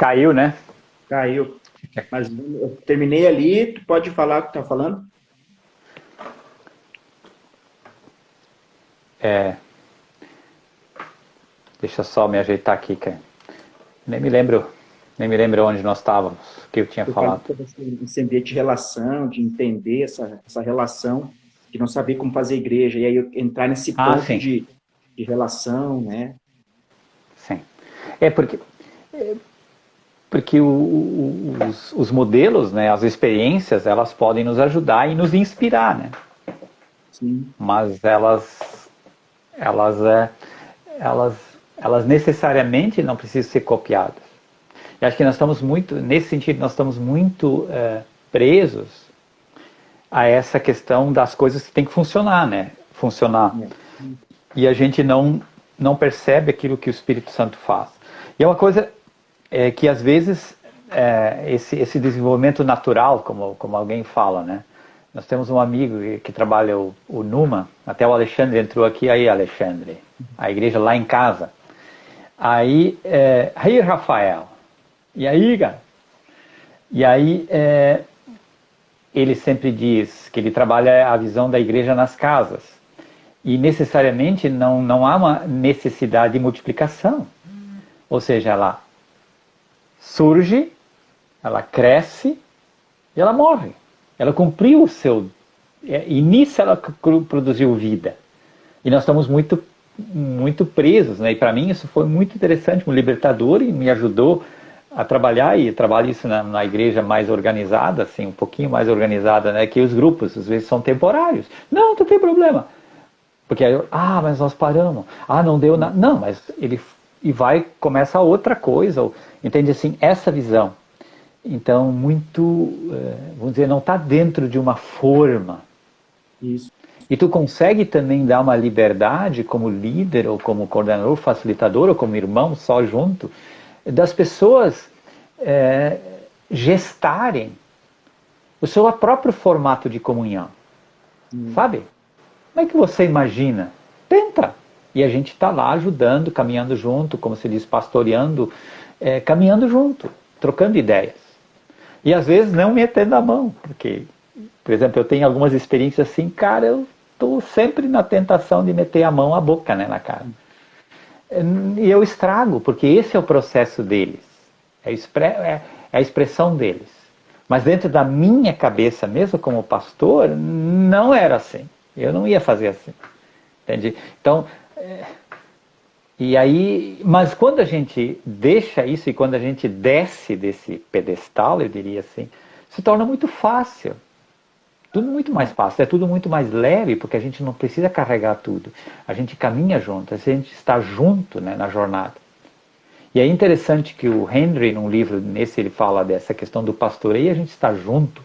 Caiu, né? Caiu. Mas eu terminei ali, tu pode falar o que tá falando? É, deixa eu só me ajeitar aqui, cara. Nem me lembro, nem me lembro onde nós estávamos, o que eu tinha Eu falei falado. sobre esse ambiente de relação, de entender essa relação, de não saber como fazer igreja, e aí eu entrar nesse Ah, ponto sim, de relação, né? sim. É porque os modelos, né, as experiências, elas podem nos ajudar e nos inspirar, né? Sim, Mas elas, é, elas, elas necessariamente não precisam ser copiadas. E acho que nós estamos muito, nesse sentido, nós estamos muito presos a essa questão das coisas que tem que funcionar, né? Funcionar. né? E a gente não percebe aquilo que o Espírito Santo faz. E é uma coisa que às vezes esse desenvolvimento natural, como alguém fala, né? Nós temos um amigo que trabalha o Numa, até o Alexandre entrou aqui, aí Alexandre, a igreja lá em casa. Aí Rafael, e aí, cara? E aí ele sempre diz que ele trabalha a visão da igreja nas casas. E necessariamente não há uma necessidade de multiplicação. Ou seja, ela surge, ela cresce e ela morre. Ela cumpriu o seu. E nisso ela produziu vida. E nós estamos muito presos, né? E para mim isso foi muito interessante, um libertador, e me ajudou a trabalhar, e trabalho isso na igreja mais organizada, assim, um pouquinho mais organizada, né? Que os grupos às vezes são temporários. Não tem problema. Porque aí, mas nós paramos. Não deu nada. Não, mas ele e vai, começa outra coisa. Entende assim, essa visão. Então, vamos dizer, não está dentro de uma forma. Isso. E tu consegue também dar uma liberdade como líder, ou como coordenador, facilitador, ou como irmão, só junto, das pessoas é, gestarem o seu próprio formato de comunhão. Sabe? Como é que você imagina? Tenta! E a gente está lá ajudando, caminhando junto, como se diz, pastoreando, caminhando junto, trocando ideias. E às vezes não metendo a mão, porque, por exemplo, eu tenho algumas experiências assim, cara, eu estou sempre na tentação de meter a mão à boca, né, na cara. E eu estrago, porque esse é o processo deles, é a expressão deles. Mas dentro da minha cabeça, mesmo como pastor, não era assim. Eu não ia fazer assim. Entende? Então, e aí, mas quando a gente deixa isso e quando a gente desce desse pedestal, eu diria assim, se torna muito fácil. Tudo muito mais fácil, é tudo muito mais leve, porque a gente não precisa carregar tudo. A gente caminha junto, a gente está junto, né, na jornada. E é interessante que o Henry, num livro nesse, ele fala dessa questão do pastoreio, a gente está junto.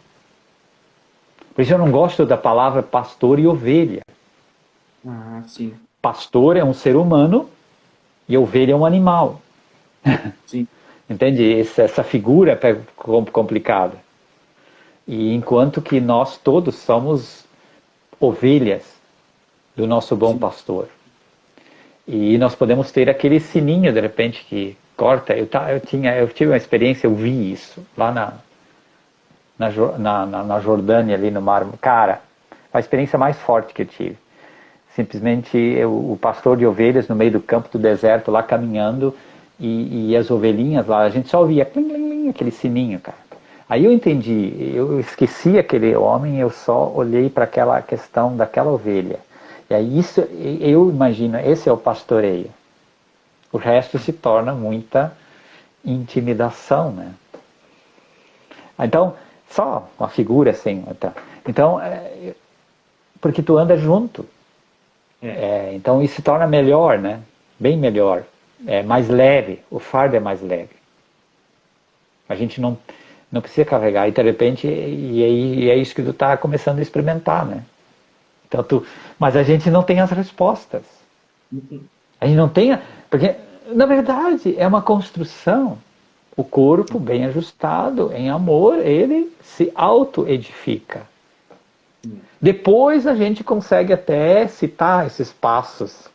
Por isso eu não gosto da palavra pastor e ovelha. Ah, sim, Pastor é um ser humano e ovelha é um animal. sim, Entende? Essa figura é complicada. E enquanto que nós todos somos ovelhas do nosso bom sim. pastor. E nós podemos ter aquele sininho, de repente, que corta. Eu tive uma experiência, eu vi isso lá na Jordânia, ali no Mar. Cara, a experiência mais forte que eu tive. Simplesmente o pastor de ovelhas no meio do campo do deserto, lá caminhando, e as ovelhinhas lá, a gente só ouvia plim, plim, plim, aquele sininho, cara. Aí eu entendi, eu esqueci aquele homem, eu só olhei para aquela questão daquela ovelha. E aí isso, eu imagino, esse é o pastoreio. O resto se torna muita intimidação, né? Então, só uma figura assim. Então, porque tu anda junto. É, Então isso se torna melhor, né? Bem melhor. É mais leve, o fardo é mais leve. A gente não precisa carregar. E de repente, e é isso que tu está começando a experimentar, né? Então, mas a gente não tem as respostas. A gente não tem. Porque, na verdade, é uma construção. O corpo bem ajustado, em amor, ele se auto-edifica. Depois a gente consegue até citar esses passos.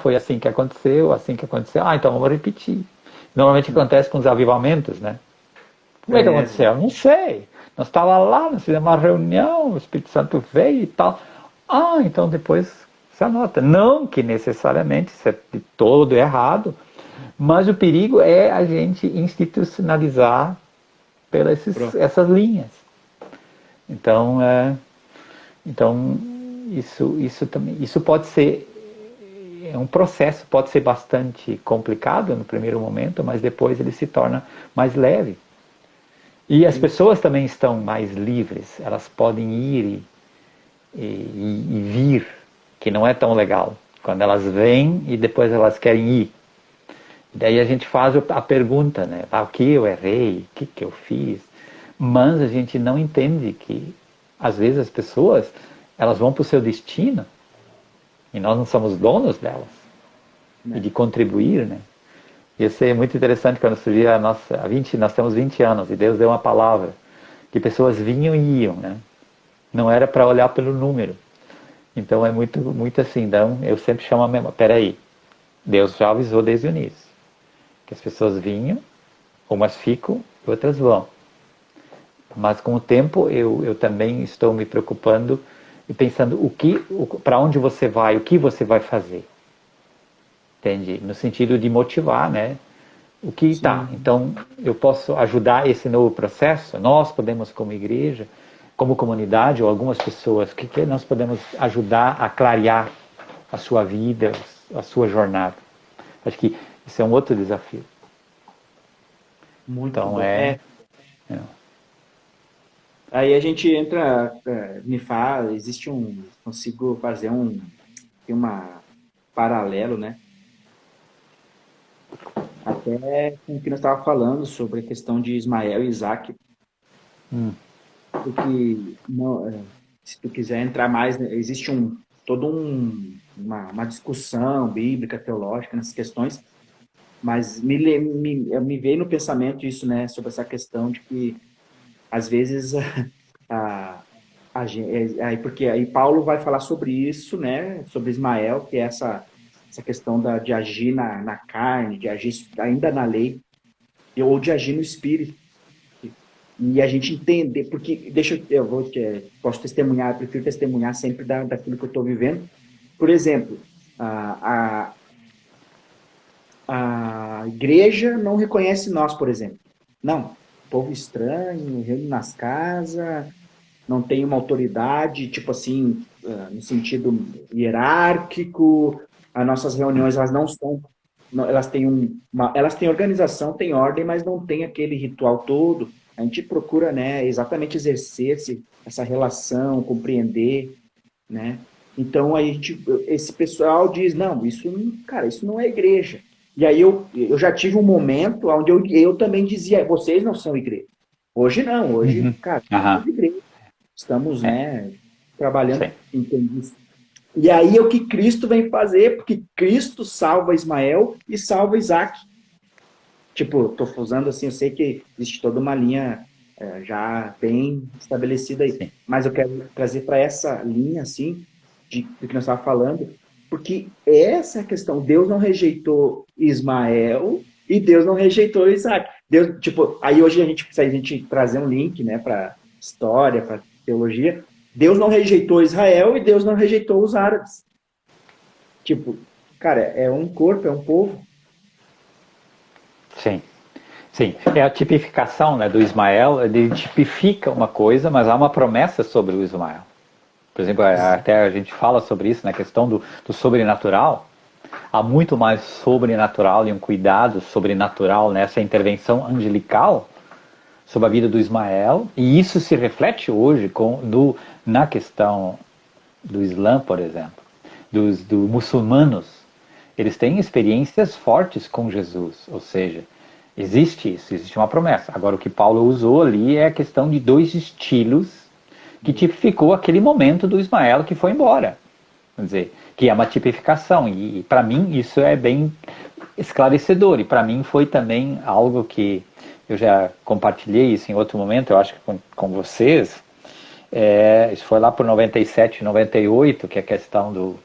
Foi assim que aconteceu, assim que aconteceu. Então vamos repetir. Normalmente acontece com os avivamentos, né? Como é que aconteceu? Não sei. Nós estávamos lá, nós fizemos uma reunião, o Espírito Santo veio e tal. Ah, então depois você anota. Não que necessariamente isso é de todo errado, mas o perigo é a gente institucionalizar pelas essas linhas. Então, isso também, isso pode ser um processo, pode ser bastante complicado no primeiro momento, mas depois ele se torna mais leve. E as pessoas também estão mais livres, elas podem ir e vir, que não é tão legal. Quando elas vêm e depois elas querem ir. Daí a gente faz a pergunta, né? O que eu errei? O que eu fiz? Mas a gente não entende que, às vezes, as pessoas, elas vão para o seu destino e nós não somos donos delas. E de contribuir, né? Isso é muito interessante quando surgia nós temos 20 anos e Deus deu uma palavra que pessoas vinham e iam, né? Não era para olhar pelo número. Então é muito, muito assim. Então eu sempre chamo a memória. Peraí, Deus já avisou desde o início que as pessoas vinham, umas ficam e outras vão. Mas com o tempo eu também estou me preocupando e pensando para onde você vai, o que você vai fazer. Entende? No sentido de motivar, né? O que está. Então, eu posso ajudar esse novo processo? Nós podemos, como igreja, como comunidade, ou algumas pessoas, que nós podemos ajudar a clarear a sua vida, a sua jornada? Acho que isso é um outro desafio. Muito então, bom. Aí a gente entra, me fala, consigo fazer uma paralelo, né? Até com o que nós estávamos falando sobre a questão de Ismael e Isaac. Porque, se tu quiser entrar mais, né, existe uma discussão bíblica, teológica nessas questões, mas me veio no pensamento isso, né, sobre essa questão de que, às vezes, porque aí Paulo vai falar sobre isso, né, sobre Ismael, que é essa questão de agir na carne, de agir ainda na lei, ou de agir no espírito. E a gente entender, porque, posso testemunhar, eu prefiro testemunhar sempre daquilo que eu estou vivendo. Por exemplo, a igreja não reconhece nós, por exemplo. Não, povo estranho, reúne nas casas, não tem uma autoridade, tipo assim, no sentido hierárquico. As nossas reuniões, elas não são, elas têm organização, têm ordem, mas não tem aquele ritual todo. A gente procura, né, exatamente exercer essa relação, compreender, né? Então, esse pessoal diz, não, cara, isso não é igreja. E aí eu já tive um momento onde eu também dizia, vocês não são igreja. Hoje não, hoje, cara, somos igreja. Estamos, né, trabalhando em isso. E aí é o que Cristo vem fazer, porque Cristo salva Ismael e salva Isaac. Tipo, estou usando assim, eu sei que existe toda uma linha já bem estabelecida aí, mas eu quero trazer para essa linha, assim, do que nós estávamos falando, porque essa é a questão. Deus não rejeitou Ismael e Deus não rejeitou Isaac. Deus, tipo, aí hoje se a gente trazer um link, né, para história, para teologia, Deus não rejeitou Israel e Deus não rejeitou os árabes. Tipo, cara, é um corpo, é um povo. Sim. Sim, é a tipificação, né, do Ismael, ele tipifica uma coisa, mas há uma promessa sobre o Ismael. Por exemplo, até a gente fala sobre isso, na questão do sobrenatural. Há muito mais sobrenatural e um cuidado sobrenatural nessa intervenção angelical sobre a vida do Ismael, e isso se reflete hoje na questão do Islã, por exemplo, dos muçulmanos. Eles têm experiências fortes com Jesus, ou seja, existe isso, existe uma promessa. Agora, o que Paulo usou ali é a questão de dois estilos que tipificou aquele momento do Ismael que foi embora. Quer dizer, que é uma tipificação. E para mim isso é bem esclarecedor. E para mim foi também algo que eu já compartilhei isso em outro momento, eu acho que com vocês. Isso foi lá por 97, 98, que é a questão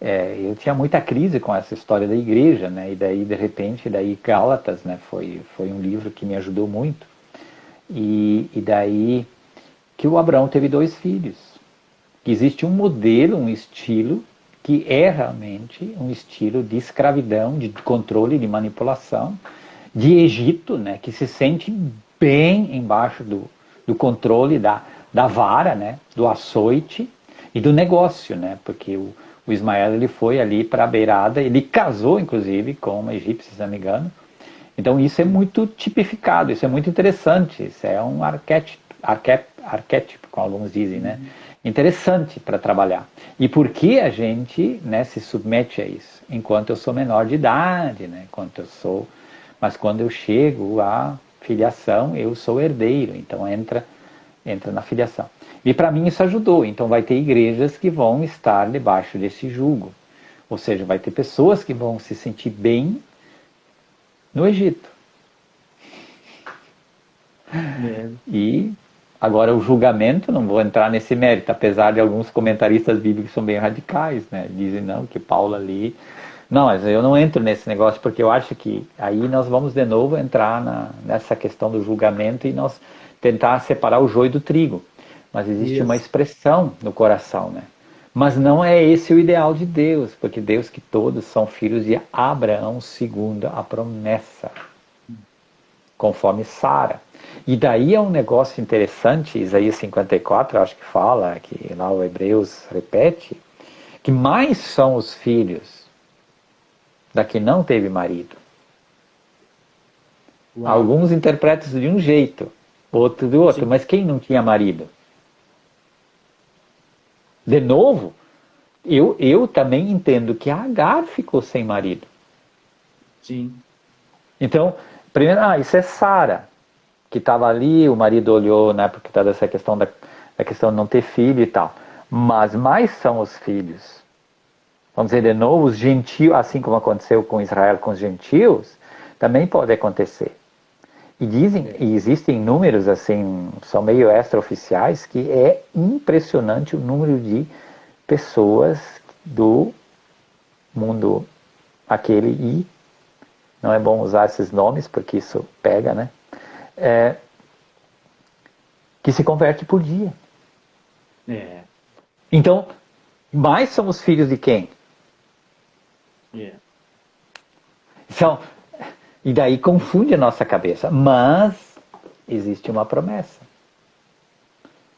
eu tinha muita crise com essa história da igreja, né? E daí, de repente, Gálatas, né? Foi um livro que me ajudou muito. E daí que o Abraão teve 2 filhos. Que existe um modelo, um estilo, que é realmente um estilo de escravidão, de controle, de manipulação, de Egito, né? Que se sente bem embaixo do controle da vara, né? Do açoite e do negócio, né? Porque o Ismael ele foi ali para a beirada, ele casou inclusive com uma egípcia, se não me engano. Então isso é muito tipificado, isso é muito interessante, isso é um arquétipo, como alguns dizem, né? Interessante para trabalhar. E por que a gente, né, se submete a isso? Enquanto eu sou menor de idade, né? Mas quando eu chego à filiação, eu sou herdeiro, então entra na filiação. E para mim isso ajudou. Então vai ter igrejas que vão estar debaixo desse jugo. Ou seja, vai ter pessoas que vão se sentir bem no Egito. E agora o julgamento, não vou entrar nesse mérito, apesar de alguns comentaristas bíblicos são bem radicais, né? Dizem não, que Paulo ali... Não, mas eu não entro nesse negócio, porque eu acho que aí nós vamos de novo entrar nessa questão do julgamento e nós tentar separar o joio do trigo. Mas existe uma expressão no coração, né? Mas não é esse o ideal de Deus, porque Deus que todos são filhos de Abraão segundo a promessa, conforme Sara. E daí é um negócio interessante, Isaías 54, eu acho que fala, que lá o Hebreus repete, que mais são os filhos da que não teve marido. Uau. Alguns interpretam de um jeito, outro do outro, sim. Mas quem não tinha marido? De novo, eu também entendo que a Agar ficou sem marido. Sim. Então, primeiro, isso é Sara, que estava ali, o marido olhou, né, porque está dessa questão da questão de não ter filho e tal. Mas mais são os filhos. Vamos dizer de novo, os gentios, assim como aconteceu com Israel com os gentios, também pode acontecer. E existem números assim, são meio extraoficiais, que é impressionante o número de pessoas do mundo aquele, e não é bom usar esses nomes porque isso pega, né? Que se converte por dia. Então, mais são os filhos de quem? Então, e daí confunde a nossa cabeça. Mas existe uma promessa.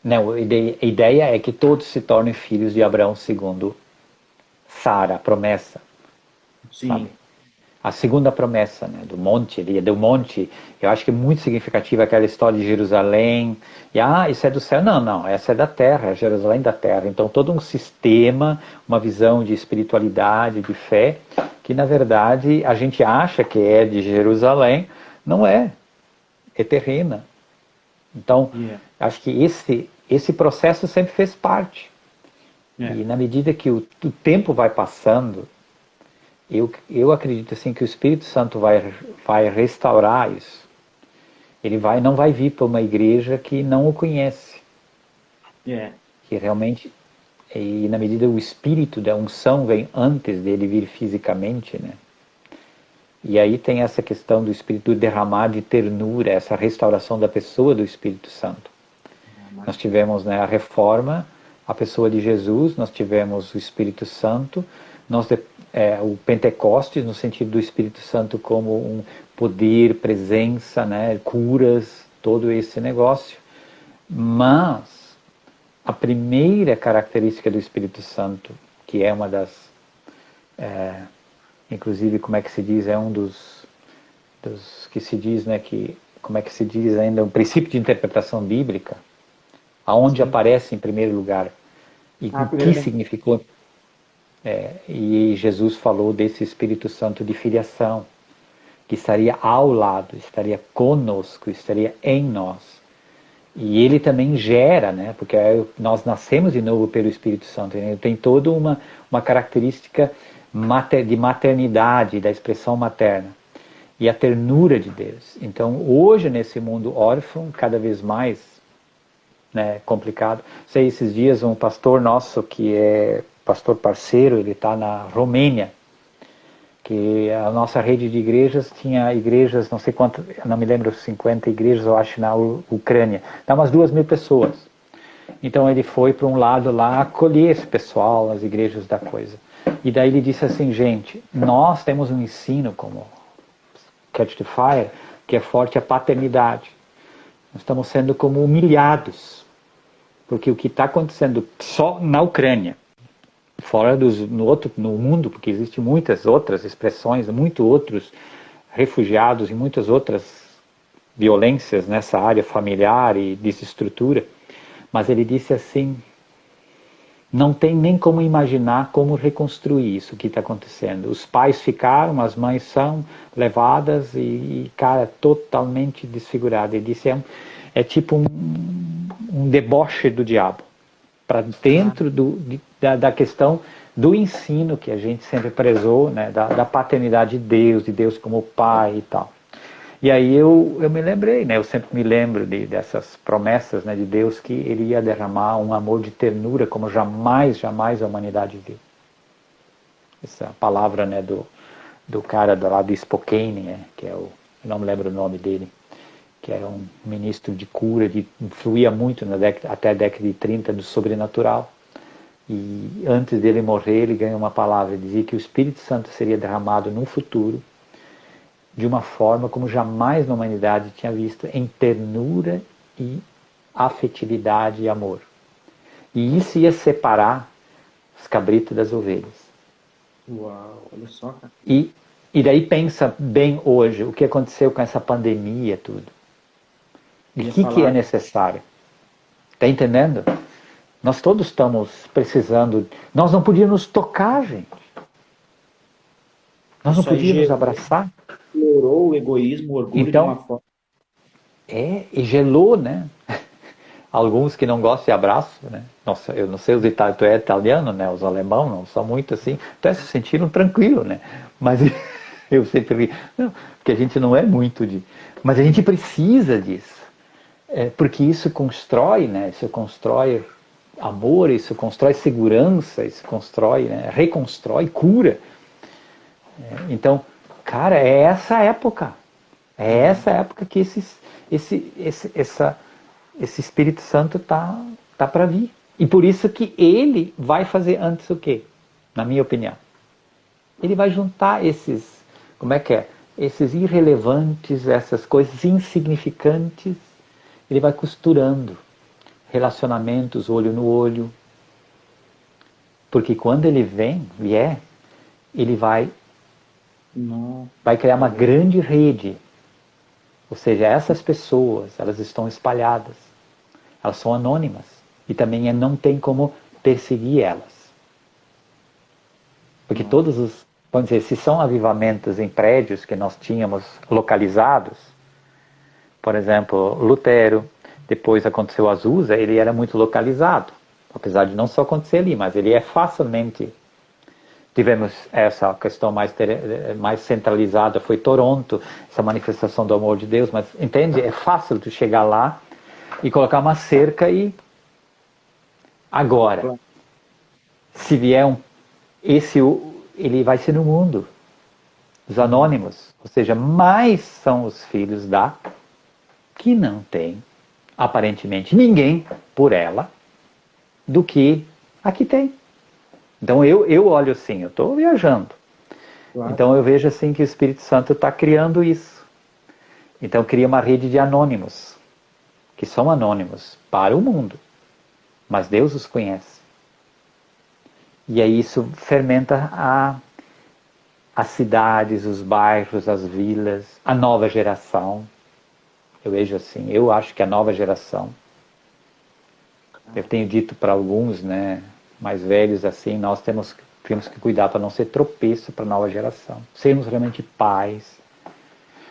Não, a ideia é que todos se tornem filhos de Abraão segundo Sara, a promessa. Sim. Sabe? A segunda promessa, né, do monte, eu acho que é muito significativa aquela história de Jerusalém. E isso é do céu. Não, essa é da terra, é Jerusalém da terra. Então todo um sistema, uma visão de espiritualidade, de fé, que na verdade a gente acha que é de Jerusalém, não é terrena. Então, acho que esse processo sempre fez parte. E na medida que o tempo vai passando, eu acredito assim que o Espírito Santo vai restaurar isso. Ele não vai vir para uma igreja que não o conhece. Que realmente, e na medida o Espírito da unção vem antes dele vir fisicamente, né? E aí tem essa questão do Espírito derramar de ternura, essa restauração da pessoa do Espírito Santo. Nós tivemos, né, a reforma, a pessoa de Jesus, nós tivemos o Espírito Santo, o Pentecostes, no sentido do Espírito Santo como um poder, presença, né, curas, todo esse negócio. Mas a primeira característica do Espírito Santo, que é uma das... inclusive, como é que se diz, é um dos que se diz, né, que, como é que se diz ainda, um princípio de interpretação bíblica, aonde aparece em primeiro lugar, e o que significou. E Jesus falou desse Espírito Santo de filiação, que estaria ao lado, estaria conosco, estaria em nós. E ele também gera, né, porque nós nascemos de novo pelo Espírito Santo, né, tem toda uma característica de maternidade, da expressão materna, e a ternura de Deus. Então, hoje, nesse mundo órfão, cada vez mais, né, complicado. Sei, esses dias, um pastor nosso, que é pastor parceiro, ele está na Romênia, que a nossa rede de igrejas tinha igrejas, não sei quantas, não me lembro, 50 igrejas, eu acho, na Ucrânia. Dá umas 2.000 pessoas. Então ele foi para um lado lá acolher esse pessoal, as igrejas da coisa. E daí ele disse assim, gente, nós temos um ensino como Catch the Fire, que é forte a paternidade. Nós estamos sendo como humilhados, porque o que está acontecendo só na Ucrânia, fora no mundo, porque existem muitas outras expressões, muitos outros refugiados e muitas outras violências nessa área familiar e desestrutura, mas ele disse assim, não tem nem como imaginar como reconstruir isso que está acontecendo. Os pais ficaram, as mães são levadas e cara, totalmente desfigurado. Ele disse, é tipo um deboche do diabo, para dentro da questão do ensino que a gente sempre prezou, né, da paternidade de Deus como pai e tal. E aí eu me lembrei, né, eu sempre me lembro dessas promessas, né, de Deus, que Ele ia derramar um amor de ternura como jamais a humanidade viu. Essa palavra, né, do cara lá de Spokane, né, que é eu não me lembro o nome dele, que era um ministro de cura, influía muito até a década de 30 do sobrenatural. E antes dele morrer, ele ganhou uma palavra, ele dizia que o Espírito Santo seria derramado no futuro de uma forma como jamais na humanidade tinha visto, em ternura e afetividade e amor. E isso ia separar os cabritos das ovelhas. Uau, olha só, cara. E daí pensa bem hoje, o que aconteceu com essa pandemia tudo. E o que é necessário? Está entendendo? Nós todos estamos precisando. Nós não podíamos tocar, gente. Nós não podíamos abraçar. Explorou o egoísmo, o orgulho então, de uma forma. E gelou, né? Alguns que não gostam de abraço, né? Nossa, eu não sei os italianos, tu é italiano, né? Os alemães não são muito assim. Então se sentiram tranquilo, né? Mas eu sempre ri. Não, porque a gente não é muito de. Mas a gente precisa disso. Porque isso constrói, né? Isso constrói amor, isso constrói segurança, isso constrói, né? Reconstrói, cura. Então, cara, é essa época. É essa época que esse Espírito Santo tá para vir. E por isso que ele vai fazer antes o quê? Na minha opinião. Ele vai juntar esses, esses irrelevantes, essas coisas insignificantes, ele vai costurando relacionamentos olho no olho. Porque quando ele vier, ele vai criar uma grande rede. Ou seja, essas pessoas, elas estão espalhadas. Elas são anônimas. E também não tem como perseguir elas. Porque todos os, vamos dizer, se são avivamentos em prédios que nós tínhamos localizados, por exemplo, Lutero, depois aconteceu Azusa, ele era muito localizado. Apesar de não só acontecer ali, mas ele é facilmente... Tivemos essa questão mais centralizada, foi Toronto, essa manifestação do amor de Deus, mas entende? É fácil tu chegar lá e colocar uma cerca e... Agora, se vier ele vai ser no mundo. Os anônimos, ou seja, mais são os filhos que não tem, aparentemente, ninguém por ela, do que aqui tem. Então eu olho assim, eu estou viajando. Claro. Então eu vejo assim que o Espírito Santo está criando isso. Então cria uma rede de anônimos, que são anônimos para o mundo, mas Deus os conhece. E aí isso fermenta as cidades, os bairros, as vilas, a nova geração. Eu vejo assim, eu acho que a nova geração, eu tenho dito para alguns, né, mais velhos assim, nós temos que cuidar para não ser tropeço para a nova geração. Sermos realmente pais.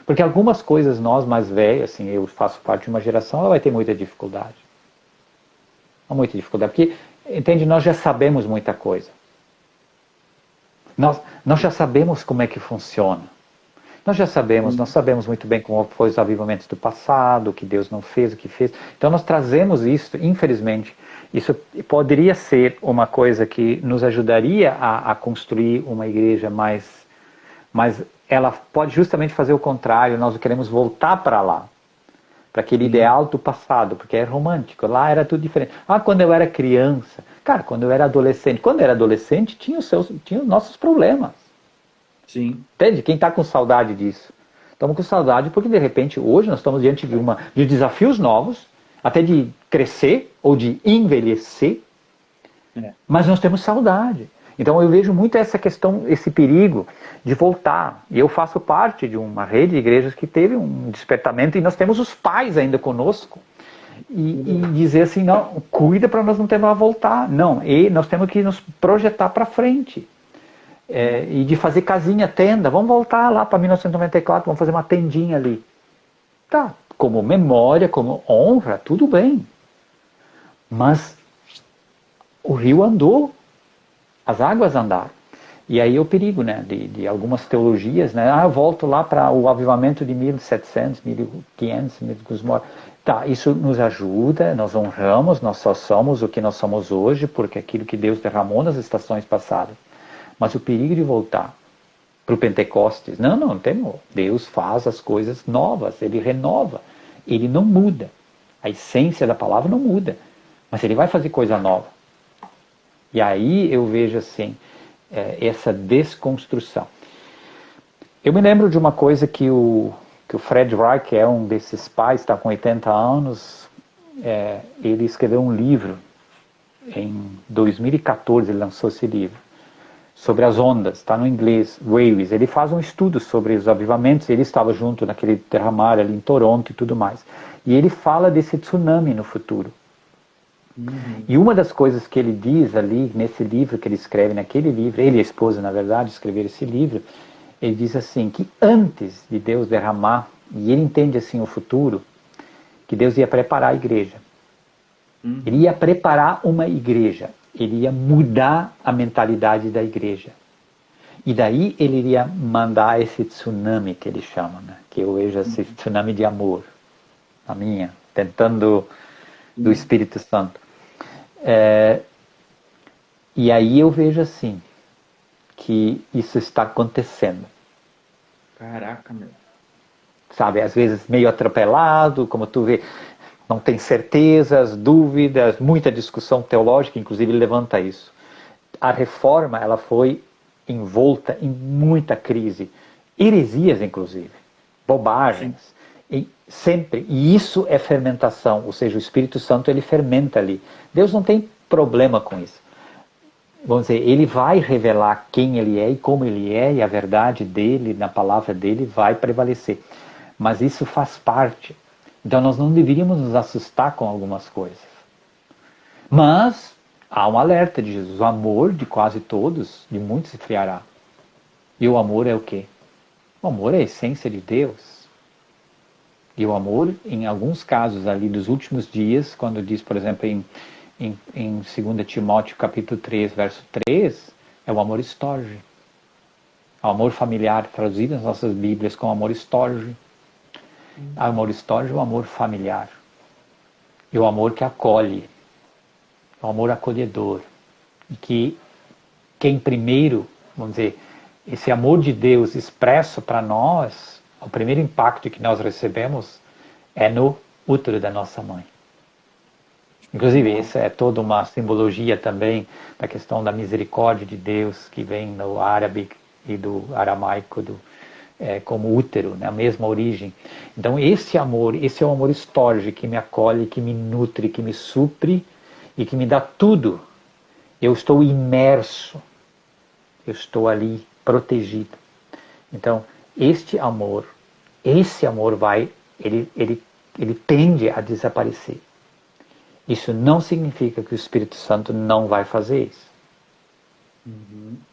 Porque algumas coisas nós mais velhos, assim, eu faço parte de uma geração, ela vai ter muita dificuldade. Muita dificuldade. Porque, entende, nós já sabemos muita coisa. Nós já sabemos como é que funciona. Nós já sabemos, nós sabemos muito bem como foi os avivamentos do passado, o que Deus não fez, o que fez. Então nós trazemos isso, infelizmente, isso poderia ser uma coisa que nos ajudaria a construir uma igreja mais... Mas ela pode justamente fazer o contrário, nós queremos voltar para lá, para aquele ideal do passado, porque é romântico, lá era tudo diferente. Quando eu era criança, cara, quando eu era adolescente tinha os nossos problemas. Sim. Entende? Quem está com saudade disso? Estamos com saudade porque de repente hoje nós estamos diante de desafios novos, até de crescer ou de envelhecer, mas nós temos saudade. Então eu vejo muito essa questão, esse perigo de voltar. E eu faço parte de uma rede de igrejas que teve um despertamento e nós temos os pais ainda conosco. E dizer assim, não, cuida para nós não termos a voltar. Não, e nós temos que nos projetar para frente. E de fazer casinha, tenda, vamos voltar lá para 1994, vamos fazer uma tendinha ali. Tá, como memória, como honra, tudo bem. Mas o rio andou. As águas andaram. E aí é o perigo, né, de algumas teologias, né, eu volto lá para o avivamento de 1700, 1500, tá, isso nos ajuda, nós honramos, nós só somos o que nós somos hoje, porque aquilo que Deus derramou nas estações passadas. Mas o perigo de voltar para o Pentecostes, não temos. Deus faz as coisas novas, Ele renova, Ele não muda. A essência da palavra não muda, mas Ele vai fazer coisa nova. E aí eu vejo assim, essa desconstrução. Eu me lembro de uma coisa que o Fred Wright, que é um desses pais, está com 80 anos, ele escreveu um livro, em 2014 ele lançou esse livro, sobre as ondas, está no inglês, Waves. Ele faz um estudo sobre os avivamentos, ele estava junto naquele derramar ali em Toronto e tudo mais. E ele fala desse tsunami no futuro. E uma das coisas que ele diz ali, nesse livro que ele escreve, naquele livro, ele e a esposa, na verdade, escreveram esse livro, ele diz assim, que antes de Deus derramar, e ele entende assim o futuro, que Deus ia preparar a igreja. Ele ia preparar uma igreja, ele ia mudar a mentalidade da igreja. E daí ele iria mandar esse tsunami que ele chama, né? Que eu vejo esse tsunami de amor, a minha, tentando do Espírito Santo. E aí eu vejo assim, que isso está acontecendo. Caraca, meu. Sabe, às vezes meio atropelado, como tu vê, não tem certezas, dúvidas, muita discussão teológica, inclusive levanta isso. A reforma, ela foi envolta em muita crise, heresias inclusive, bobagens, e sempre, e isso é fermentação, ou seja, o Espírito Santo ele fermenta ali. Deus não tem problema com isso. Vamos dizer, ele vai revelar quem ele é e como ele é, e a verdade dele, na palavra dele, vai prevalecer. Mas isso faz parte. Então nós não deveríamos nos assustar com algumas coisas. Mas há um alerta de Jesus. O amor de quase todos, de muitos se friará. E o amor é o quê? O amor é a essência de Deus. E o amor, em alguns casos ali dos últimos dias, quando diz, por exemplo, em 2 Timóteo capítulo 3, verso 3, é o amor estorge. O amor familiar, traduzido nas nossas Bíblias como amor estorge. O amor estorge é o amor familiar. E o amor que acolhe. O amor acolhedor. E que quem primeiro, vamos dizer, esse amor de Deus expresso para nós, o primeiro impacto que nós recebemos é no útero da nossa mãe. Inclusive, essa é toda uma simbologia também da questão da misericórdia de Deus, que vem no árabe e do aramaico como útero, né? A mesma origem. Então esse é o amor estorge, que me acolhe, que me nutre, que me supre e que me dá tudo. Eu estou imerso, eu estou ali protegido. Então esse amor ele tende a desaparecer. Isso não significa que o Espírito Santo não vai fazer isso.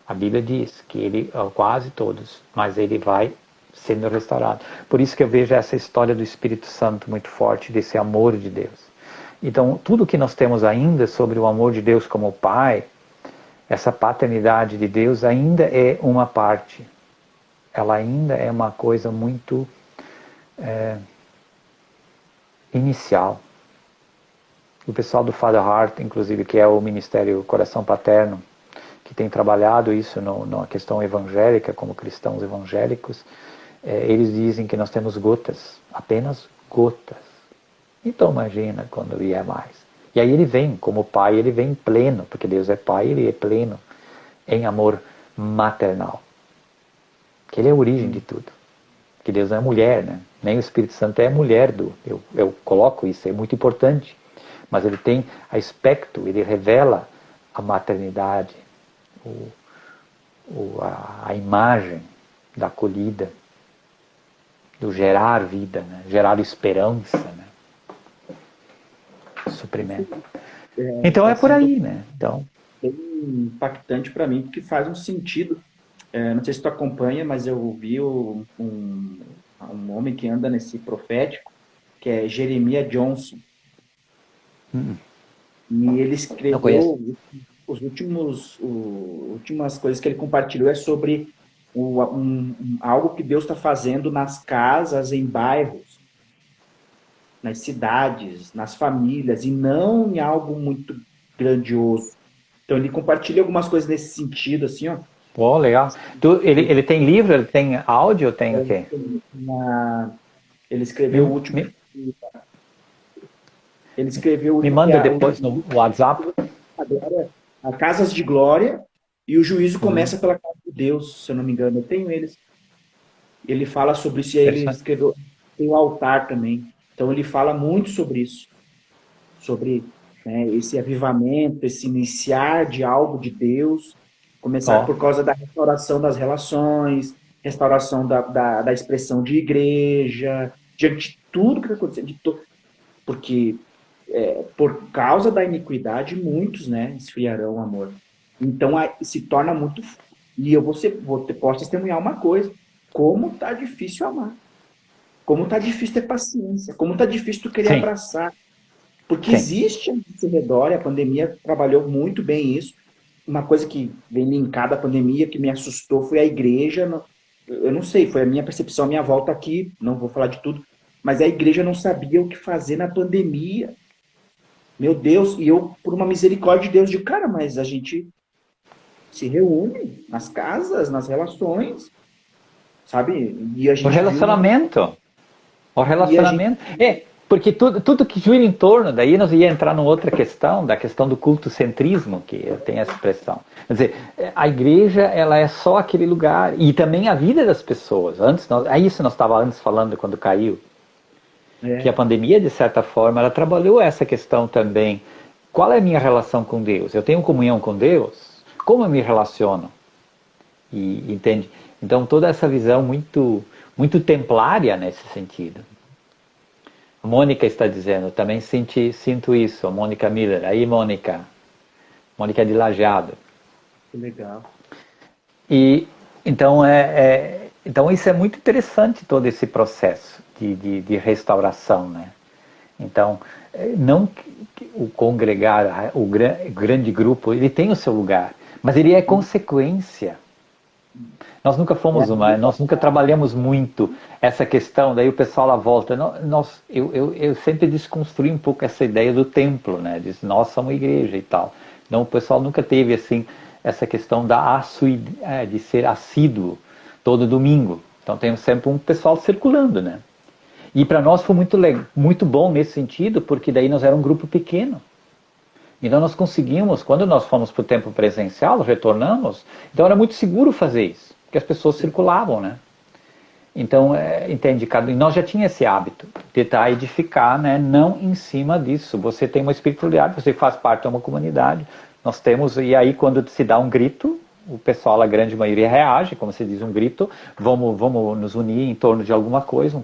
A Bíblia diz que ele, quase todos, mas ele vai sendo restaurado. Por isso que eu vejo essa história do Espírito Santo muito forte, desse amor de Deus. Então, tudo que nós temos ainda sobre o amor de Deus como Pai, essa paternidade de Deus ainda é uma parte. ela ainda é uma coisa muito inicial. O pessoal do Father Heart, inclusive, que é o Ministério Coração Paterno, que tem trabalhado isso na questão evangélica, como cristãos evangélicos, eles dizem que nós temos gotas, apenas gotas. Então imagina quando vier mais. E aí ele vem, como pai, ele vem pleno, porque Deus é pai, ele é pleno em amor maternal. Que ele é a origem de tudo. Que Deus não é mulher, né? Nem o Espírito Santo é a mulher do... Eu coloco isso, é muito importante. Mas ele tem aspecto, ele revela a maternidade, a imagem da acolhida, do gerar vida, né? Gerar esperança, né? Suprimento. Então Tá é por sendo aí, né? Então, bem impactante para mim, porque faz um sentido. Não sei se tu acompanha, mas eu vi um homem que anda nesse profético, que é Jeremiah Johnson. E ele não conheço. escreveu últimas coisas que ele compartilhou é sobre algo que Deus está fazendo nas casas, em bairros, nas cidades, nas famílias, e não em algo muito grandioso. Então ele compartilha algumas coisas nesse sentido, assim, ó. Oh, legal. Ele tem livro, ele tem áudio, tem o quê? Ele Me, escreveu o último. me, Ele escreveu o me último que manda é depois no WhatsApp. a Casas de Glória, e o juízo começa pela casa de Deus, se eu não me engano. Eu tenho eles. Ele fala sobre isso, e aí ele Interessante. escreveu, tem o altar também. Então ele fala muito sobre isso, sobre, né, esse avivamento, esse iniciar de algo de Deus, começar Ó, por causa da restauração das relações, restauração da expressão de igreja, diante de tudo que está acontecendo, porque por causa da iniquidade, muitos, né, esfriarão o amor. Então se torna muito. E posso testemunhar uma coisa: como tá difícil amar, como tá difícil ter paciência, como tá difícil tu querer sim, abraçar, porque sim. existe esse redor, e a pandemia trabalhou muito bem isso. Uma coisa que vem linkada à pandemia, que me assustou, foi a igreja. Eu não sei, foi a minha percepção, a minha volta aqui, não vou falar de tudo, mas a igreja não sabia o que fazer na pandemia. Meu Deus, e eu, por uma misericórdia de Deus, digo, cara, mas a gente se reúne nas casas, nas relações, sabe? E a O gente viu uma. relacionamento. O E a gente. relacionamento. Porque tudo que gira em torno, daí nós ia entrar numa outra questão, da questão do cultocentrismo, que tem essa expressão. Quer dizer, a igreja, ela é só aquele lugar, e também a vida das pessoas. Isso nós estávamos antes falando quando caiu, que a É, pandemia, de certa forma, ela trabalhou essa questão também. Qual é a minha relação com Deus? Eu tenho comunhão com Deus? Como eu me relaciono? Entende? Então, toda essa visão muito templária nesse sentido. A Mônica está dizendo, também sinto isso, a Mônica Miller. Aí, Mônica. Mônica de Lajeado. que legal. E então, então isso é muito interessante, todo esse processo de restauração, né? Então, não que o congregar, o grande grupo, ele tem o seu lugar, mas ele é consequência. Nós nunca trabalhamos muito essa questão, daí o pessoal lá volta. Eu sempre desconstruí um pouco essa ideia do templo, né? Diz, nós somos igreja e tal. Então o pessoal nunca teve assim essa questão de ser assíduo todo domingo. Então tem sempre um pessoal circulando, né? E para nós foi muito bom nesse sentido, porque daí nós era um grupo pequeno. Então nós conseguimos, quando nós fomos para o tempo presencial, retornamos, então era muito seguro fazer isso, porque as pessoas circulavam, né? Então, entende, e nós já tínhamos esse hábito de tentar edificar, né, não em cima disso. Você tem uma espiritualidade, você faz parte de uma comunidade, nós temos, e aí quando se dá um grito, o pessoal, a grande maioria reage, como se diz um grito, vamos nos unir em torno de alguma coisa,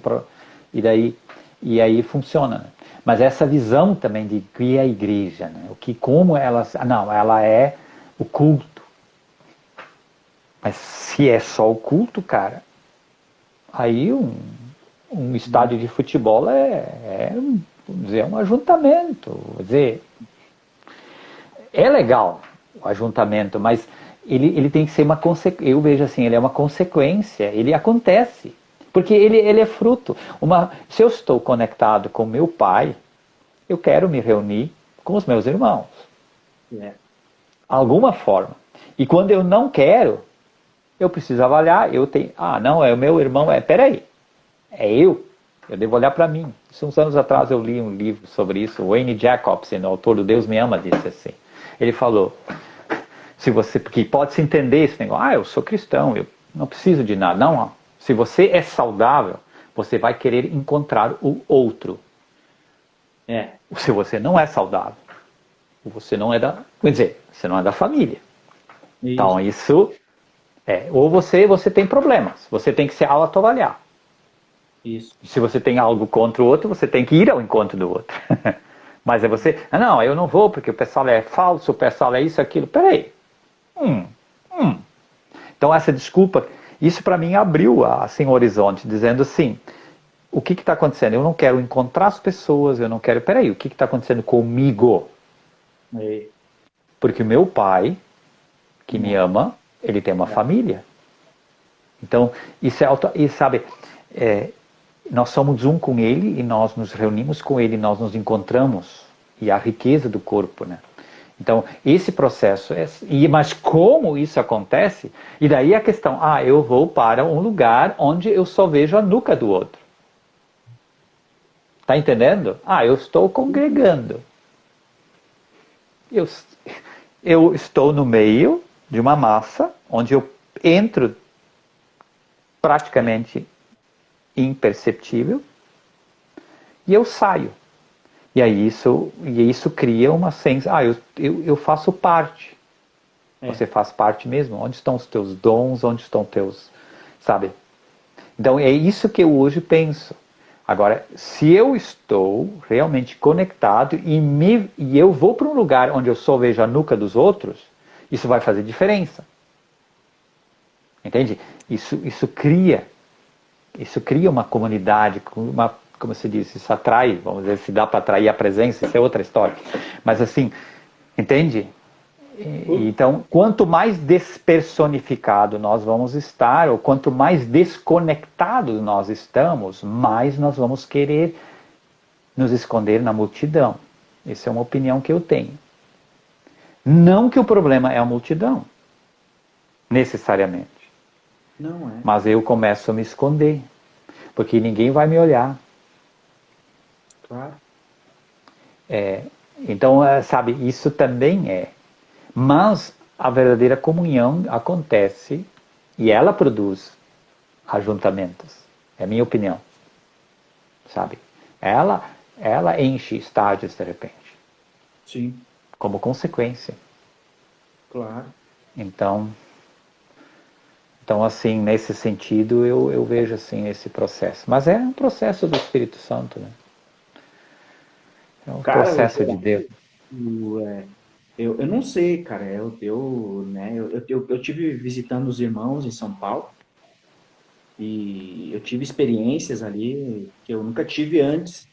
e aí funciona, né? Mas essa visão também de que é a igreja, né? Como ela... Não, ela é o culto. Mas se é só o culto, cara, aí um estádio de futebol vamos dizer, um ajuntamento. Vamos dizer, é legal o ajuntamento, mas ele tem que ser uma consequência, eu vejo assim, ele é uma consequência, ele acontece, porque ele é fruto. Se eu estou conectado com meu pai, eu quero me reunir com os meus irmãos. É. Alguma forma. E quando eu não quero, eu preciso avaliar, não, é o meu irmão, peraí, eu devo olhar para mim. Isso, uns anos atrás eu li um livro sobre isso, Wayne Jacobson, o autor do Deus Me Ama, disse assim, ele falou, porque pode-se entender esse negócio, eu sou cristão, eu não preciso de nada, não, se você é saudável, você vai querer encontrar o outro. Se você não é saudável, você não é você não é da família. Isso. Então isso ou você tem problemas, você tem que se autoavaliar. Isso. Se você tem algo contra o outro, você tem que ir ao encontro do outro. Mas não, eu não vou porque o pessoal é falso, o pessoal é isso, aquilo. Peraí. Então essa desculpa, isso para mim abriu assim, o horizonte, dizendo assim, o que está acontecendo? Eu não quero encontrar as pessoas, eu não quero... Peraí, o que está acontecendo comigo? Porque o meu pai, que me ama, ele tem uma família. Então, isso sabe, nós somos um com ele e nós nos reunimos com ele, nós nos encontramos, e a riqueza do corpo, né? Então, esse processo, mas como isso acontece? E daí a questão, eu vou para um lugar onde eu só vejo a nuca do outro. Tá entendendo? Eu estou congregando. Eu estou no meio de uma massa onde eu entro praticamente imperceptível e eu saio. E aí isso cria uma sensação, eu faço parte. Você faz parte mesmo? Onde estão os teus dons? Onde estão teus... Sabe? Então é isso que eu hoje penso. Agora, se eu estou realmente conectado e eu vou para um lugar onde eu só vejo a nuca dos outros, isso vai fazer diferença. Entende? Isso cria uma comunidade, como se diz, isso atrai, vamos dizer, se dá para atrair a presença, isso é outra história. Mas assim, entende? Então, quanto mais despersonificado nós vamos estar, ou quanto mais desconectados nós estamos, mais nós vamos querer nos esconder na multidão. Essa é uma opinião que eu tenho. Não que o problema é a multidão, necessariamente. Não é. Mas eu começo a me esconder, porque ninguém vai me olhar. Claro. Então, sabe, isso também é. Mas a verdadeira comunhão acontece e ela produz ajuntamentos. É a minha opinião. Sabe? Ela enche estádios de repente. Sim. Como consequência. Claro. Então assim, nesse sentido, eu vejo assim esse processo. Mas é um processo do Espírito Santo, né? É um processo de Deus. Eu não sei, cara. Eu tive visitando os irmãos em São Paulo e eu tive experiências ali que eu nunca tive antes,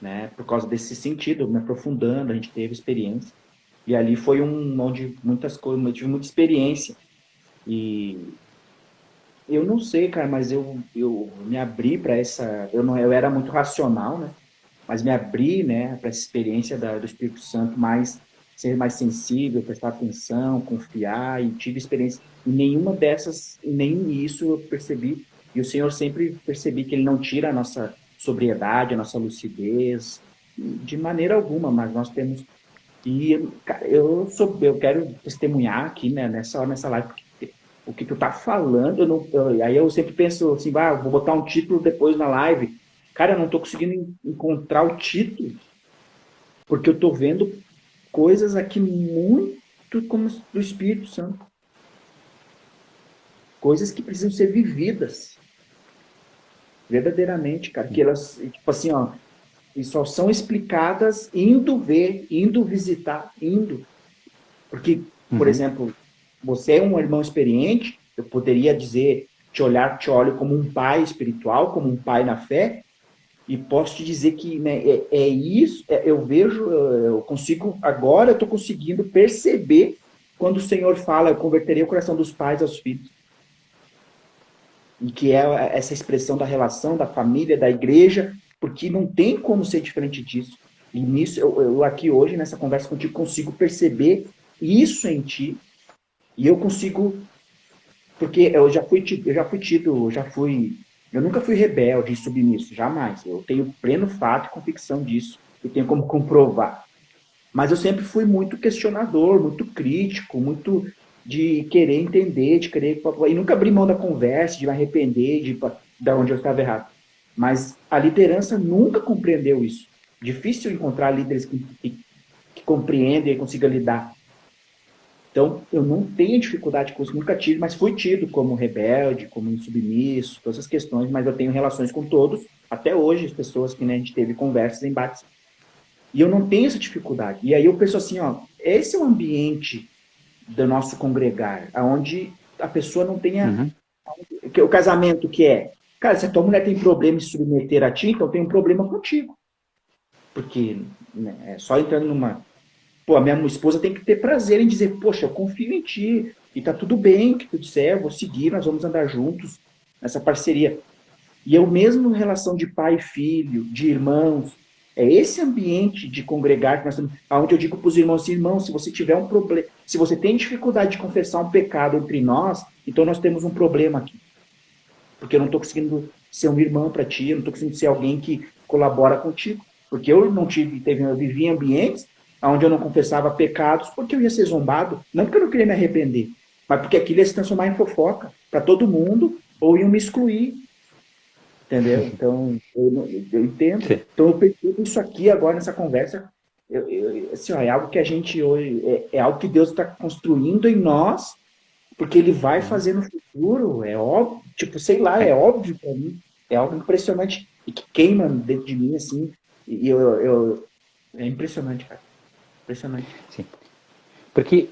né? Por causa desse sentido, me aprofundando, a gente teve experiência. E ali foi onde muitas coisas, eu tive muita experiência. E eu não sei, cara, mas eu me abri para essa... Eu era muito racional, né? Mas me abri, né, para essa experiência do Espírito Santo, ser mais sensível, prestar atenção, confiar, e tive experiência. E nenhuma dessas, nem isso eu percebi. E o Senhor sempre percebi que Ele não tira a nossa sobriedade, a nossa lucidez, de maneira alguma, mas nós temos... E, cara, eu quero testemunhar aqui, né, nessa live, o que tu tá falando, aí eu sempre penso assim, vou botar um título depois na live. Cara, eu não tô conseguindo encontrar o título, porque eu tô vendo coisas aqui muito como do Espírito Santo. Coisas que precisam ser vividas. Verdadeiramente, cara. Que elas, tipo assim, e só são explicadas indo ver, indo visitar, indo. Porque, por exemplo, você é um irmão experiente, eu poderia dizer, te olho como um pai espiritual, como um pai na fé, e posso te dizer que, né, isso, eu vejo, eu consigo, agora eu estou conseguindo perceber quando o Senhor fala, eu converterei o coração dos pais aos filhos, e que é essa expressão da relação, da família, da igreja, porque não tem como ser diferente disso. E nisso, eu aqui hoje, nessa conversa contigo, consigo perceber isso em ti, e eu consigo, porque eu nunca fui rebelde e submisso, jamais. Eu tenho pleno fato e convicção disso, e tenho como comprovar. Mas eu sempre fui muito questionador, muito crítico, muito de querer entender, de querer. E nunca abri mão da conversa, de me arrepender de onde eu estava errado. Mas a liderança nunca compreendeu isso. Difícil encontrar líderes que compreendem e consigam lidar. Então, eu não tenho dificuldade com isso, nunca tive, mas fui tido como rebelde, como insubmisso, todas essas questões, mas eu tenho relações com todos, até hoje, as pessoas que, né, a gente teve conversas, embates, e eu não tenho essa dificuldade. E aí eu penso assim, ó, esse é o ambiente do nosso congregar, onde a pessoa não tenha... Uhum. O casamento que é... Cara, se a tua mulher tem problema em se submeter a ti, então tem um problema contigo. Porque, né, é só entrando numa... Pô, a minha esposa tem que ter prazer em dizer, poxa, eu confio em ti, e tá tudo bem o que tu disser, eu vou seguir, nós vamos andar juntos nessa parceria. E eu mesmo em relação de pai e filho, de irmãos, é esse ambiente de congregar que nós temos, onde eu digo para os irmãos, assim, irmãos, se você tiver um problema, se você tem dificuldade de confessar um pecado entre nós, então nós temos um problema aqui. Porque eu não estou conseguindo ser um irmão para ti, eu não estou conseguindo ser alguém que colabora contigo. Porque eu não eu vivi em ambientes onde eu não confessava pecados porque eu ia ser zombado, não porque eu não queria me arrepender, mas porque aquilo ia se transformar em fofoca para todo mundo, ou iam me excluir. Entendeu? Então, eu entendo. Sim. Então, eu percebo isso aqui agora nessa conversa. Assim, ó, é algo que a gente hoje. É algo que Deus está construindo em nós, porque Ele vai fazer no futuro. É óbvio. Tipo, sei lá, É, é óbvio para mim. É algo impressionante e que queima dentro de mim, assim. E é impressionante, cara. Impressionante. sim. Porque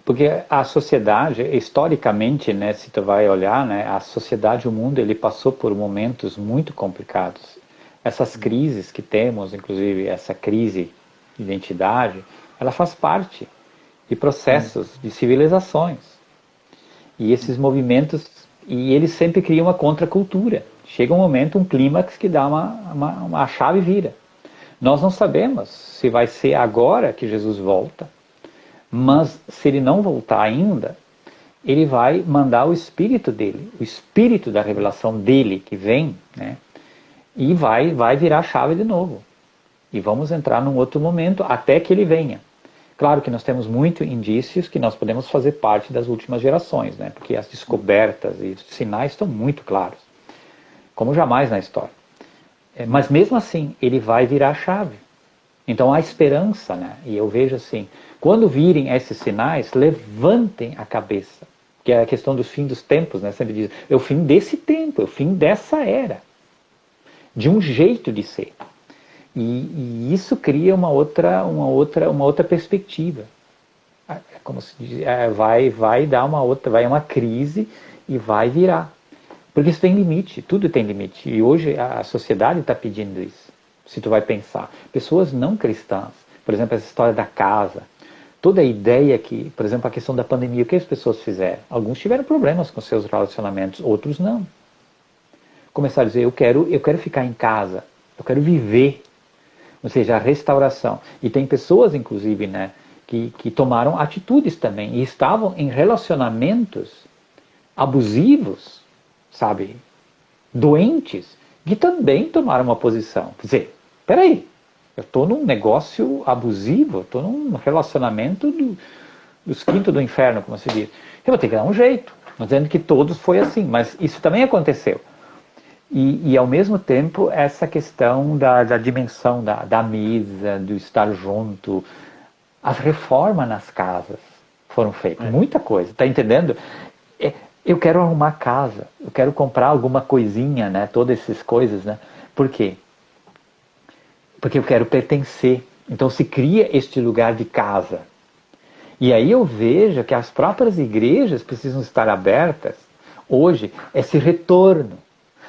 Porque a sociedade, historicamente, né, se tu vai olhar, né, a sociedade, o mundo, ele passou por momentos muito complicados. Essas crises que temos, inclusive essa crise de identidade, ela faz parte de processos de civilizações. E esses movimentos, e eles sempre criam uma contracultura. Chega um momento, um clímax que dá uma chave vira. Nós não sabemos se vai ser agora que Jesus volta, mas se ele não voltar ainda, ele vai mandar o Espírito dele, o Espírito da revelação dele que vem, né? E vai virar a chave de novo. E vamos entrar num outro momento até que ele venha. Claro que nós temos muitos indícios que nós podemos fazer parte das últimas gerações, né? Porque as descobertas e os sinais estão muito claros, como jamais na história. Mas mesmo assim, ele vai virar a chave. Então há esperança, né? E eu vejo assim, quando virem esses sinais, levantem a cabeça. Que é a questão do fim dos tempos, né? Sempre diz, é o fim desse tempo, é o fim dessa era. De um jeito de ser. E isso cria uma outra perspectiva. Como se diz, vai dar uma crise e vai virar. Porque isso tem limite, tudo tem limite. E hoje a sociedade está pedindo isso. Se tu vai pensar. Pessoas não cristãs, por exemplo, essa história da casa, toda a ideia que, por exemplo, a questão da pandemia, o que as pessoas fizeram? Alguns tiveram problemas com seus relacionamentos, outros não. Começaram a dizer, eu quero ficar em casa, eu quero viver, ou seja, a restauração. E tem pessoas, inclusive, né, que tomaram atitudes também, e estavam em relacionamentos abusivos, sabe, doentes, que também tomaram uma posição. Quer dizer, peraí, eu estou num negócio abusivo, estou num relacionamento dos quintos do inferno, como se diz. Eu vou ter que dar um jeito. Não dizendo que todos foi assim, mas isso também aconteceu. E ao mesmo tempo, essa questão da dimensão da mesa, do estar junto, as reformas nas casas foram feitas, muita coisa, tá entendendo? Eu quero arrumar casa, eu quero comprar alguma coisinha, né? Todas essas coisas, né? Por quê? Porque eu quero pertencer. Então se cria este lugar de casa. E aí eu vejo que as próprias igrejas precisam estar abertas hoje, esse retorno.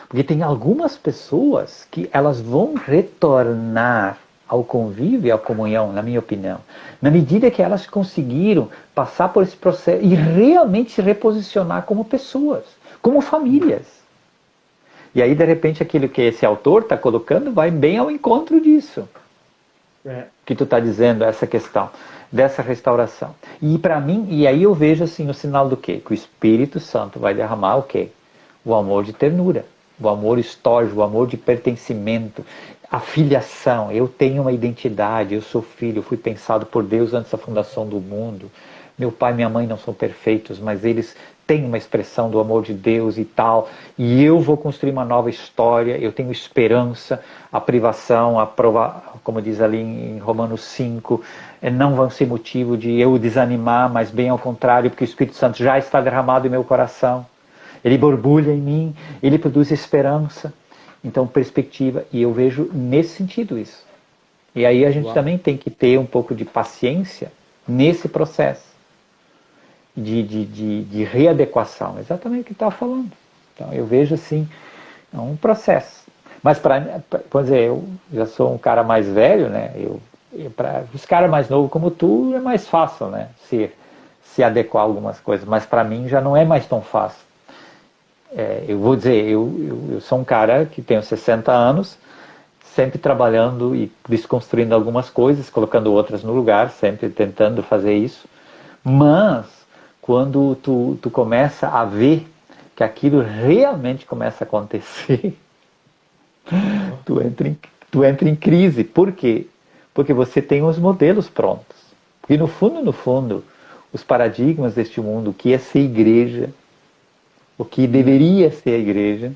Porque tem algumas pessoas que elas vão retornar ao convívio e à comunhão, na minha opinião. Na medida que elas conseguiram passar por esse processo e realmente se reposicionar como pessoas, como famílias. E aí, de repente, aquilo que esse autor está colocando vai bem ao encontro disso. Que tu está dizendo, essa questão dessa restauração. E para mim, e aí eu vejo assim o sinal do quê? Que o Espírito Santo vai derramar o quê? O amor de ternura, o amor estorjo, o amor de pertencimento, a filiação. Eu tenho uma identidade, eu sou filho, eu fui pensado por Deus antes da fundação do mundo. Meu pai e minha mãe não são perfeitos, mas eles têm uma expressão do amor de Deus e tal. E eu vou construir uma nova história, eu tenho esperança, a privação, como diz ali em Romanos 5, não vão ser motivo de eu desanimar, mas bem ao contrário, porque o Espírito Santo já está derramado em meu coração. Ele borbulha em mim, ele produz esperança. Então, perspectiva, e eu vejo nesse sentido isso. E aí a gente também tem que ter um pouco de paciência nesse processo de readequação. Exatamente o que estava falando. Então, eu vejo assim, é um processo. Mas, por exemplo, eu já sou um cara mais velho, né? Para os caras mais novos como tu, é mais fácil, né? Se adequar a algumas coisas. Mas para mim já não é mais tão fácil. Eu vou dizer, eu sou um cara que tenho 60 anos, sempre trabalhando e desconstruindo algumas coisas, colocando outras no lugar, sempre tentando fazer isso. Mas, quando tu começa a ver que aquilo realmente começa a acontecer, tu entra em crise. Por quê? Porque você tem os modelos prontos. E no fundo, os paradigmas deste mundo, o que é ser igreja, o que deveria ser a igreja,